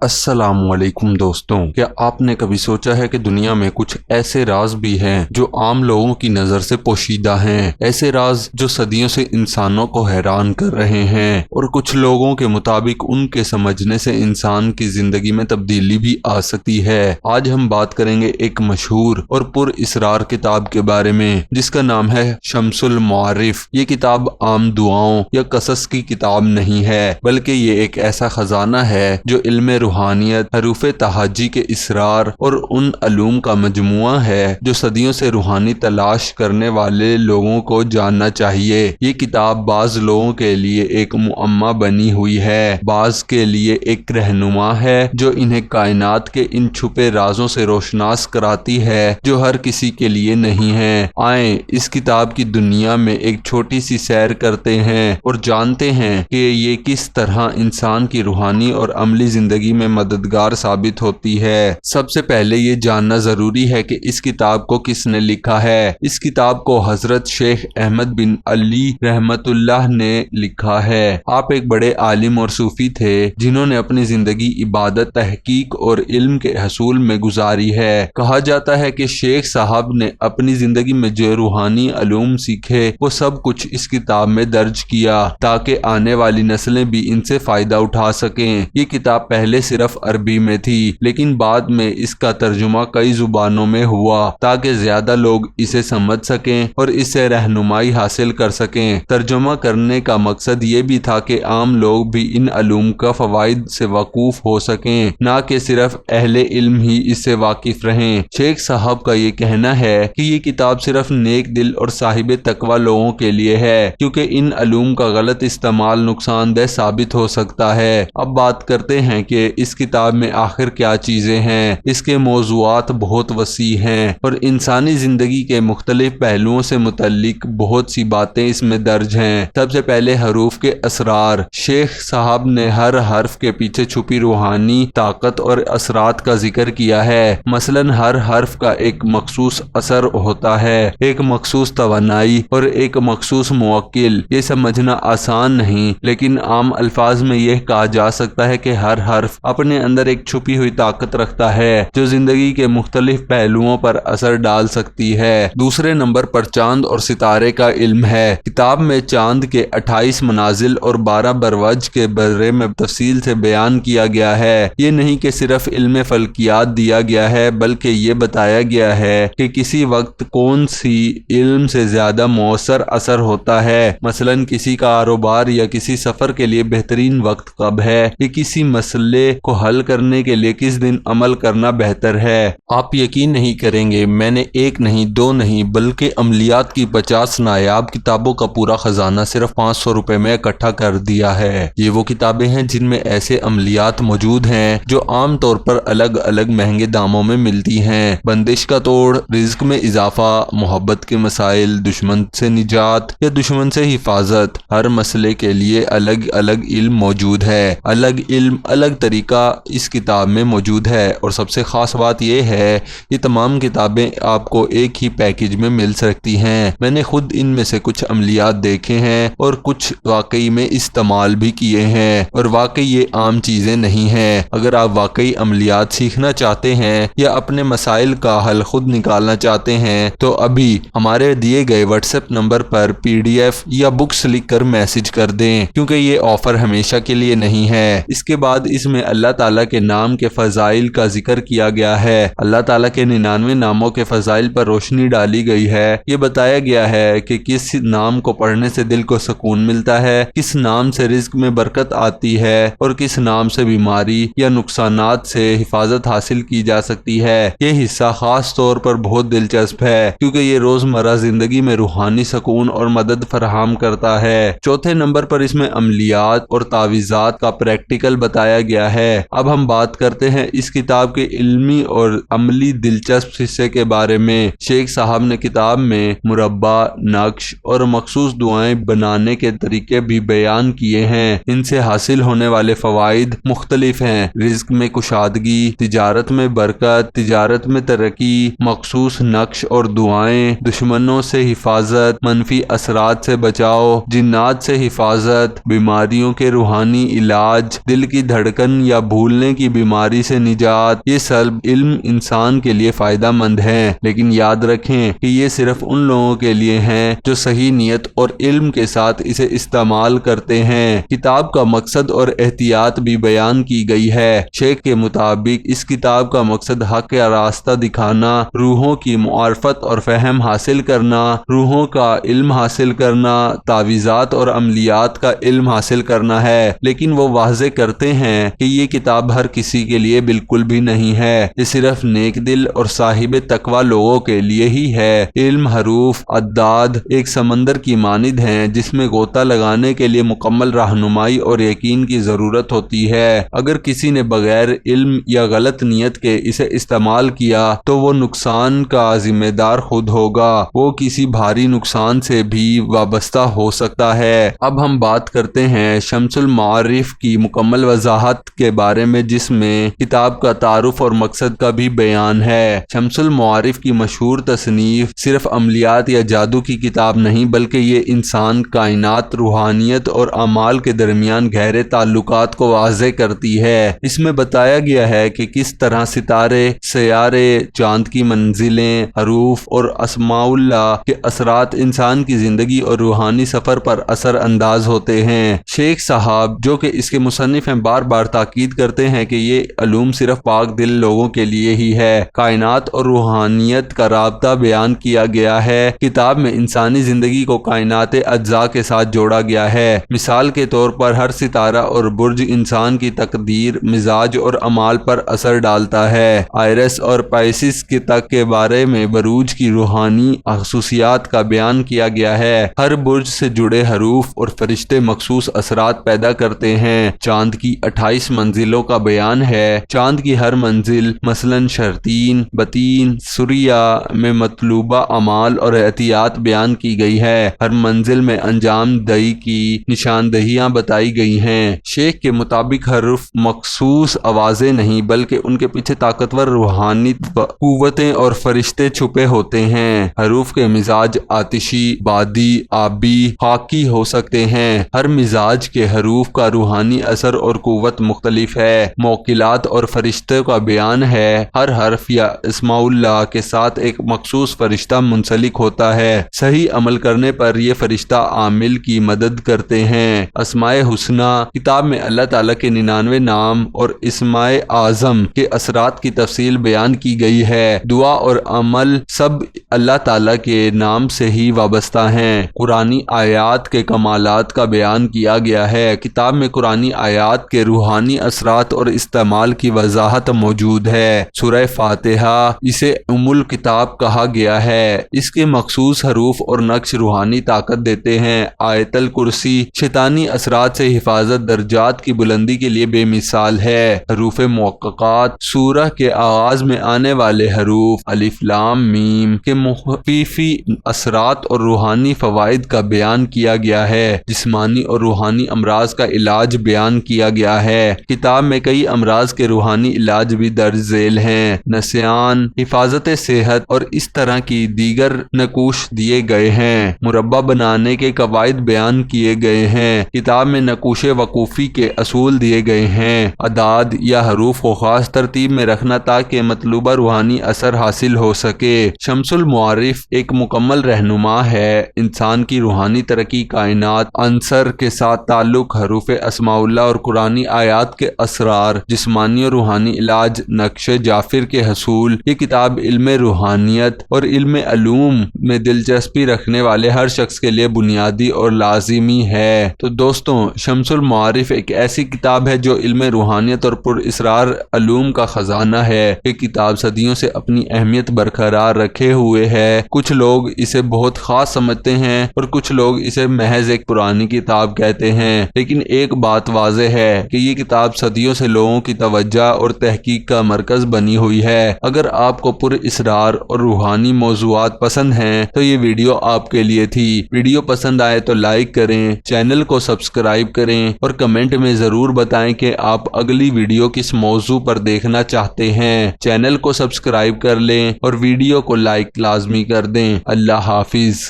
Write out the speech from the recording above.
السلام علیکم دوستوں، کیا آپ نے کبھی سوچا ہے کہ دنیا میں کچھ ایسے راز بھی ہیں جو عام لوگوں کی نظر سے پوشیدہ ہیں، ایسے راز جو صدیوں سے انسانوں کو حیران کر رہے ہیں اور کچھ لوگوں کے مطابق ان کے سمجھنے سے انسان کی زندگی میں تبدیلی بھی آ سکتی ہے۔ آج ہم بات کریں گے ایک مشہور اور پر اسرار کتاب کے بارے میں جس کا نام ہے شمس المعارف۔ یہ کتاب عام دعاؤں یا قصص کی کتاب نہیں ہے، بلکہ یہ ایک ایسا خزانہ ہے جو علم روحانیت، حروف تہاجی کے اسرار اور ان علوم کا مجموعہ ہے جو صدیوں سے روحانی تلاش کرنے والے لوگوں کو جاننا چاہیے۔ یہ کتاب بعض لوگوں کے لیے ایک معمہ بنی ہوئی ہے، بعض کے لیے ایک رہنما ہے جو انہیں کائنات کے ان چھپے رازوں سے روشناس کراتی ہے جو ہر کسی کے لیے نہیں ہیں۔ آئیں اس کتاب کی دنیا میں ایک چھوٹی سی سیر کرتے ہیں اور جانتے ہیں کہ یہ کس طرح انسان کی روحانی اور عملی زندگی میں مددگار ثابت ہوتی ہے۔ سب سے پہلے یہ جاننا ضروری ہے کہ اس کتاب کو کس نے لکھا ہے۔ اس کتاب کو حضرت شیخ احمد بن علی رحمت اللہ نے لکھا ہے۔ آپ ایک بڑے عالم اور صوفی تھے جنہوں نے اپنی زندگی عبادت، تحقیق اور علم کے حصول میں گزاری ہے۔ کہا جاتا ہے کہ شیخ صاحب نے اپنی زندگی میں جو روحانی علوم سیکھے وہ سب کچھ اس کتاب میں درج کیا تاکہ آنے والی نسلیں بھی ان سے فائدہ اٹھا سکیں۔ یہ کتاب پہلے صرف عربی میں تھی لیکن بعد میں اس کا ترجمہ کئی زبانوں میں ہوا تاکہ زیادہ لوگ اسے سمجھ سکیں اور اس سے رہنمائی حاصل کر سکیں۔ ترجمہ کرنے کا مقصد یہ بھی تھا کہ عام لوگ بھی ان علوم کا فوائد سے واقف ہو سکیں، نہ کہ صرف اہل علم ہی اس سے واقف رہیں۔ شیخ صاحب کا یہ کہنا ہے کہ یہ کتاب صرف نیک دل اور صاحب تقوی لوگوں کے لیے ہے کیونکہ ان علوم کا غلط استعمال نقصان دہ ثابت ہو سکتا ہے۔ اب بات کرتے ہیں کہ اس کتاب میں آخر کیا چیزیں ہیں۔ اس کے موضوعات بہت وسیع ہیں اور انسانی زندگی کے مختلف پہلوؤں سے متعلق بہت سی باتیں اس میں درج ہیں۔ سب سے پہلے حروف کے اسرار۔ شیخ صاحب نے ہر حرف کے پیچھے چھپی روحانی طاقت اور اثرات کا ذکر کیا ہے۔ مثلاً ہر حرف کا ایک مخصوص اثر ہوتا ہے، ایک مخصوص توانائی اور ایک مخصوص موکل۔ یہ سمجھنا آسان نہیں لیکن عام الفاظ میں یہ کہا جا سکتا ہے کہ ہر حرف اپنے اندر ایک چھپی ہوئی طاقت رکھتا ہے جو زندگی کے مختلف پہلوؤں پر اثر ڈال سکتی ہے۔ دوسرے نمبر پر چاند اور ستارے کا علم ہے۔ کتاب میں چاند کے 28 منازل اور 12 بروج کے بارے میں تفصیل سے بیان کیا گیا ہے۔ یہ نہیں کہ صرف علم فلکیات دیا گیا ہے بلکہ یہ بتایا گیا ہے کہ کسی وقت کون سی علم سے زیادہ مؤثر اثر ہوتا ہے۔ مثلاً کسی کاروبار یا کسی سفر کے لیے بہترین وقت کب ہے، یا کسی مسئلے کو حل کرنے کے لیے کس دن عمل کرنا بہتر ہے۔ آپ یقین نہیں کریں گے، میں نے ایک نہیں، دو نہیں بلکہ عملیات کی 50 نایاب کتابوں کا پورا خزانہ صرف 500 روپے میں اکٹھا کر دیا ہے۔ یہ وہ کتابیں ہیں جن میں ایسے عملیات موجود ہیں جو عام طور پر الگ الگ مہنگے داموں میں ملتی ہیں۔ بندش کا توڑ، رزق میں اضافہ، محبت کے مسائل، دشمن سے نجات یا دشمن سے حفاظت، ہر مسئلے کے لیے الگ الگ علم موجود ہے۔ الگ علم، الگ طریقہ اس کتاب میں موجود ہے اور سب سے خاص بات یہ ہے یہ تمام کتابیں آپ کو ایک ہی پیکج میں مل سکتی ہیں۔ میں نے خود ان میں سے کچھ عملیات دیکھے ہیں اور کچھ واقعی میں استعمال بھی کیے ہیں اور واقعی یہ عام چیزیں نہیں ہیں۔ اگر آپ واقعی عملیات سیکھنا چاہتے ہیں یا اپنے مسائل کا حل خود نکالنا چاہتے ہیں تو ابھی ہمارے دیے گئے واٹس ایپ نمبر پر PDF یا بکس لکھ کر میسج کر دیں کیونکہ یہ آفر ہمیشہ کے لیے نہیں ہے۔ اس کے بعد اس میں اللہ تعالیٰ کے نام کے فضائل کا ذکر کیا گیا ہے۔ اللہ تعالیٰ کے 99 ناموں کے فضائل پر روشنی ڈالی گئی ہے۔ یہ بتایا گیا ہے کہ کس نام کو پڑھنے سے دل کو سکون ملتا ہے، کس نام سے رزق میں برکت آتی ہے اور کس نام سے بیماری یا نقصانات سے حفاظت حاصل کی جا سکتی ہے۔ یہ حصہ خاص طور پر بہت دلچسپ ہے کیونکہ یہ روزمرہ زندگی میں روحانی سکون اور مدد فراہم کرتا ہے۔ چوتھے نمبر پر اس میں عملیات اور تعویذات کا پریکٹیکل بتایا گیا ہے۔ اب ہم بات کرتے ہیں اس کتاب کے علمی اور عملی دلچسپ حصے کے بارے میں۔ شیخ صاحب نے کتاب میں مربع، نقش اور مخصوص دعائیں بنانے کے طریقے بھی بیان کیے ہیں۔ ان سے حاصل ہونے والے فوائد مختلف ہیں۔ رزق میں کشادگی، تجارت میں برکت، تجارت میں ترقی، مخصوص نقش اور دعائیں، دشمنوں سے حفاظت، منفی اثرات سے بچاؤ، جنات سے حفاظت، بیماریوں کے روحانی علاج، دل کی دھڑکن یا بھولنے کی بیماری سے نجات، یہ سب علم انسان کے لیے فائدہ مند ہیں، لیکن یاد رکھیں کہ یہ صرف ان لوگوں کے لیے ہیں جو صحیح نیت اور علم کے ساتھ اسے استعمال کرتے ہیں۔ کتاب کا مقصد اور احتیاط بھی بیان کی گئی ہے۔ شیخ کے مطابق اس کتاب کا مقصد حق کا راستہ دکھانا، روحوں کی معرفت اور فہم حاصل کرنا، روحوں کا علم حاصل کرنا، تعویذات اور عملیات کا علم حاصل کرنا ہے، لیکن وہ واضح کرتے ہیں کہ یہ کتاب ہر کسی کے لیے بالکل بھی نہیں ہے، یہ صرف نیک دل اور صاحب تقوی لوگوں کے لیے ہی ہے۔ علم، حروف، اعداد ایک سمندر کی مانند ہیں جس میں غوطہ لگانے کے لیے مکمل رہنمائی اور یقین کی ضرورت ہوتی ہے۔ اگر کسی نے بغیر علم یا غلط نیت کے اسے استعمال کیا تو وہ نقصان کا ذمہ دار خود ہوگا، وہ کسی بھاری نقصان سے بھی وابستہ ہو سکتا ہے۔ اب ہم بات کرتے ہیں شمس المعارف کی مکمل وضاحت کے بارے میں، جس میں کتاب کا تعارف اور مقصد کا بھی بیان ہے۔ شمس المعارف کی مشہور تصنیف صرف عملیات یا جادو کی کتاب نہیں، بلکہ یہ انسان، کائنات، روحانیت اور اعمال کے درمیان گہرے تعلقات کو واضح کرتی ہے۔ اس میں بتایا گیا ہے کہ کس طرح ستارے، سیارے، چاند کی منزلیں، حروف اور اسماء اللہ کے اثرات انسان کی زندگی اور روحانی سفر پر اثر انداز ہوتے ہیں۔ شیخ صاحب جو کہ اس کے مصنف ہیں بار بار تاکید کرتے ہیں کہ یہ علوم صرف پاک دل لوگوں کے لیے ہی ہے۔ کائنات اور روحانیت کا رابطہ بیان کیا گیا ہے۔ کتاب میں انسانی زندگی کو کائنات اجزاء کے ساتھ جوڑا گیا ہے۔ مثال کے طور پر ہر ستارہ اور برج انسان کی تقدیر، مزاج اور اعمال پر اثر ڈالتا ہے۔ آئرس اور پائسس کے بارے میں بروج کی روحانی خصوصیات کا بیان کیا گیا ہے۔ ہر برج سے جڑے حروف اور فرشتے مخصوص اثرات پیدا کرتے ہیں۔ چاند کی 28 منزلوں کا بیان ہے۔ چاند کی ہر منزل مثلاً شرطین، بطین، سریا میں مطلوبہ اعمال اور احتیاط بیان کی گئی ہے۔ ہر منزل میں انجام دہی کی نشاندہیاں بتائی گئی ہیں۔ شیخ کے مطابق حروف مخصوص آوازیں نہیں، بلکہ ان کے پیچھے طاقتور روحانی قوتیں اور فرشتے چھپے ہوتے ہیں۔ حروف کے مزاج آتشی، بادی، آبی، خاکی ہو سکتے ہیں۔ ہر مزاج کے حروف کا روحانی اثر اور قوت مختلف ہے۔ موکلات اور فرشتوں کا بیان ہے۔ ہر حرف یا اسماء اللہ کے ساتھ ایک مخصوص فرشتہ منسلک ہوتا ہے۔ صحیح عمل کرنے پر یہ فرشتہ عامل کی مدد کرتے ہیں۔ اسماء حسنہ کتاب میں اللہ تعالیٰ کے 99 نام اور اسماء اعظم کے اثرات کی تفصیل بیان کی گئی ہے۔ دعا اور عمل سب اللہ تعالیٰ کے نام سے ہی وابستہ ہیں۔ قرآنی آیات کے کمالات کا بیان کیا گیا ہے۔ کتاب میں قرآنی آیات کے روحانی اثرات اور استعمال کی وضاحت موجود ہے۔ سورہ فاتحہ اسے ام الکتاب کہا گیا ہے۔ اس کے مخصوص حروف اور نقش روحانی طاقت دیتے ہیں۔ آیت الکرسی شیطانی اثرات سے حفاظت، درجات کی بلندی کے لیے بے مثال ہے۔ حروف موقعات سورہ کے آغاز میں آنے والے حروف الف لام میم کے مخففی اثرات اور روحانی فوائد کا بیان کیا گیا ہے۔ جسمانی اور روحانی امراض کا علاج بیان کیا گیا ہے۔ کتاب میں کئی امراض کے روحانی علاج بھی درج ذیل ہیں۔ نسیان، حفاظت صحت اور اس طرح کی دیگر نقوش دیے گئے ہیں۔ مربع بنانے کے قواعد بیان کیے گئے ہیں۔ کتاب میں نقوش وقوفی کے اصول دیے گئے ہیں۔ اعداد یا حروف کو خاص ترتیب میں رکھنا تاکہ مطلوبہ روحانی اثر حاصل ہو سکے۔ شمس المعارف ایک مکمل رہنما ہے۔ انسان کی روحانی ترقی، کائنات عنصر کے ساتھ تعلق، حروف اسماء اللہ اور قرآنی آیات کے اسرار، جسمانی اور روحانی علاج، نقش جعفر کے حصول۔ یہ کتاب علم روحانیت اور علم علوم میں دلچسپی رکھنے والے ہر شخص کے لیے بنیادی اور لازمی ہے۔ تو دوستوں، شمس المعارف ایک ایسی کتاب ہے جو علم روحانیت اور پر اسرار علوم کا خزانہ ہے۔ یہ کتاب صدیوں سے اپنی اہمیت برقرار رکھے ہوئے ہے۔ کچھ لوگ اسے بہت خاص سمجھتے ہیں اور کچھ لوگ اسے محض ایک پرانی کتاب کہتے ہیں، لیکن ایک بات واضح ہے کہ یہ کتاب صدیوں سے لوگوں کی توجہ اور تحقیق کا مرکز بنی ہوئی ہے۔ اگر آپ کو پر اسرار اور روحانی موضوعات پسند ہیں تو یہ ویڈیو آپ کے لیے تھی۔ ویڈیو پسند آئے تو لائک کریں، چینل کو سبسکرائب کریں اور کمنٹ میں ضرور بتائیں کہ آپ اگلی ویڈیو کس موضوع پر دیکھنا چاہتے ہیں۔ چینل کو سبسکرائب کر لیں اور ویڈیو کو لائک لازمی کر دیں۔ اللہ حافظ۔